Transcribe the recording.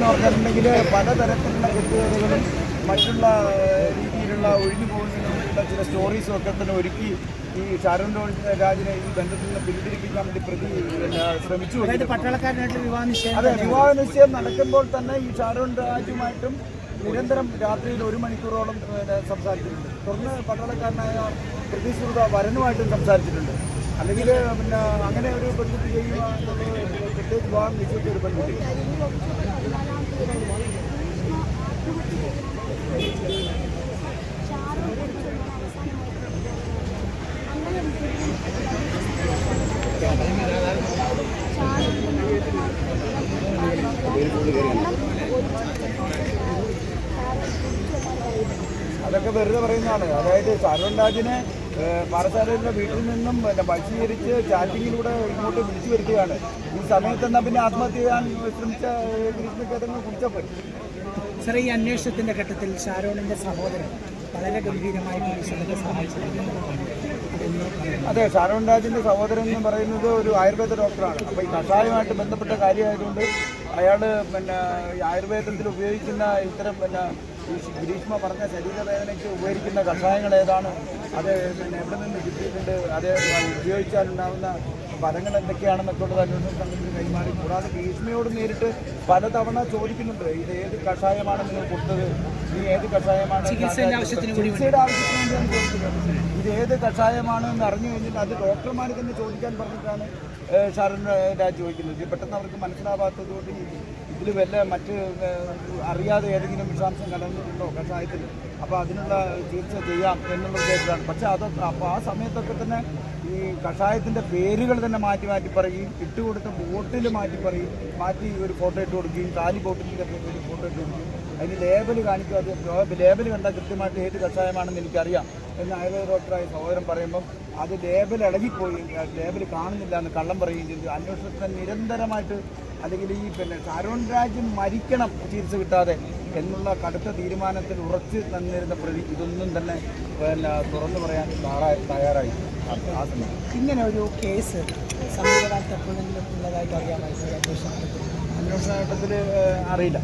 പറഞ്ഞിട്ടുണ്ടെങ്കിൽ പലതരത്തിലുള്ള കെട്ടുകഥകളും മറ്റുള്ള രീതിയിലുള്ള ഒഴിഞ്ഞു പോകുന്നതിനുള്ള ചില സ്റ്റോറീസും ഒക്കെ തന്നെ ഒരുക്കി ഈ ഷാരോൺ രാജിനെ ഈ ബന്ധത്തിൽ നിന്ന് പിന്തിരിപ്പിക്കാൻ വേണ്ടി ശ്രമിച്ചു. പട്ടാളക്കാരനായിട്ട് അതെ, വിവാഹ നിശ്ചയം നടക്കുമ്പോൾ തന്നെ ഈ ഷാരോൺ രാജുമായിട്ടും നിരന്തരം രാത്രിയിൽ 1 മണിക്കൂറോളം സംസാരിച്ചിട്ടുണ്ട്. തുടർന്ന് പട്ടാളക്കാരനായ പ്രതിശ്രുത വരനുമായിട്ടും സംസാരിച്ചിട്ടുണ്ട്. അല്ലെങ്കിൽ പിന്നെ അങ്ങനെ ഒരു പെൺകുട്ടി ചെയ്യുക പ്രത്യേകിച്ച് വിവാഹം നിശ്ചയിച്ച ഒരു പെൺകുട്ടി. അതൊക്കെ വെറുതെ പറയുന്നതാണ്. അതായത് ഷാരോൺ രാജിനെ പാറശാലയുടെ വീട്ടിൽ നിന്നും ബഹിഷ്കരിച്ച് ചാറ്റിങ്ങിലൂടെ ഇങ്ങോട്ട് വിളിച്ചു വരുത്തുകയാണ്. ഈ സമയത്തെന്നാൽ പിന്നെ ആത്മഹത്യ ചെയ്യാൻ ശ്രമിച്ച ഗ്രീഷ്മയ്ക്കതങ്ങ് കുടിച്ചപ്പോൾ. സാർ, ഈ അന്വേഷണത്തിൻ്റെ ഘട്ടത്തിൽ ഷാരോണിൻ്റെ സഹോദരൻ വളരെ ഗംഭീരമായി പോലീസിനെ സഹായിച്ചിട്ടുണ്ട്. അതെ, ഷാരോൺ രാജിൻ്റെ സഹോദരൻ എന്ന് പറയുന്നത് ഒരു ആയുർവേദ ഡോക്ടറാണ്. അപ്പോൾ ഈ കഷായമായിട്ട് ബന്ധപ്പെട്ട കാര്യമായതുകൊണ്ട് അയാൾ പിന്നെ ആയുർവേദത്തിൽ ഉപയോഗിക്കുന്ന ഇത്തരം പിന്നെ ഈ ഗ്രീഷ്മ പറഞ്ഞ ശരീരവേദനയ്ക്ക് ഉപയോഗിക്കുന്ന കഷായങ്ങൾ ഏതാണ്, അത് പിന്നെ എവിടെ നിന്ന് കിട്ടിയിട്ടുണ്ട്, അത് ഉപയോഗിച്ചാലുണ്ടാകുന്ന ഫലങ്ങൾ എന്തൊക്കെയാണെന്നൊക്കെ ഉള്ളത് അന്വേഷണ സംഘത്തിന് കൈമാറി. കൂടാതെ ഗ്രീഷ്മയോട് നേരിട്ട് പലതവണ ചോദിക്കുന്നുണ്ട്, ഇത് ഏത് കഷായമാണ് നിങ്ങൾ കൊടുത്തത്, നീ ഏത് കഷായമാണ് ചികിത്സയുടെ ആവശ്യത്തിന് വേണ്ടിയാണ് ചോദിക്കുന്നത്, ഇത് ഏത് കഷായമാണ് എന്ന് അറിഞ്ഞു കഴിഞ്ഞിട്ട് അത് ഡോക്ടർമാർ തന്നെ ചോദിക്കാൻ പറഞ്ഞിട്ടാണ് ഷാരോൺ രാജ് ചോദിക്കുന്നത്. പെട്ടെന്ന് അവർക്ക് മനസ്സിലാവാത്തതുകൊണ്ട് ഇതിൽ വല്ല മറ്റ് അറിയാതെ ഏതെങ്കിലും വിഷാംശം കലർന്നിട്ടുണ്ടോ കഷായത്തിൽ, അപ്പോൾ അതിനുള്ള ചികിത്സ ചെയ്യാം എന്നുള്ള ഉദ്ദേശത്തിലാണ്. പക്ഷേ അതൊക്കെ അപ്പോൾ ആ സമയത്തൊക്കെ തന്നെ ഈ കഷായത്തിൻ്റെ പേരുകൾ തന്നെ മാറ്റി പറയുകയും ഇട്ടുകൊടുത്ത ബോട്ടിൽ മാറ്റി ഒരു ഫോട്ടോ ഇട്ട് കൊടുക്കുകയും കാലി ബോട്ടിലിൻ്റെ ഒരു ഫോട്ടോ ഇട്ട് കൊടുക്കുകയും അതിന് ലേബൽ കാണിക്കും. അത് ലേബൽ കണ്ടാൽ കൃത്യമായിട്ട് ഏത് കഷായമാണെന്ന് എനിക്കറിയാം എന്ന് ആയുർവേദ ഡോക്ടറായ സഹോദരൻ പറയുമ്പം അത് ലേബൽ ഇളകിപ്പോയി, ലേബൽ കാണുന്നില്ല എന്ന് കള്ളം പറയുകയും ചെയ്തു. അന്വേഷണത്തിന് നിരന്തരമായിട്ട് അല്ലെങ്കിൽ ഈ പിന്നെ ഷാരോൺ രാജ് മരിക്കണം ചികിത്സ കിട്ടാതെ എന്നുള്ള കടുത്ത തീരുമാനത്തിൽ ഉറച്ച് തന്നിരുന്ന പ്രതി ഇതൊന്നും തന്നെ പിന്നെ തുറന്നു പറയാൻ തയ്യാറായി. ആ സമയം ഇങ്ങനെ ഒരു കേസ് സമീപകാലത്ത് എപ്പോഴെങ്കിലും ഉള്ളതായിട്ട് അറിയാമായിരുന്നു അന്വേഷണ ഘട്ടത്തിൽ അറിയില്ല.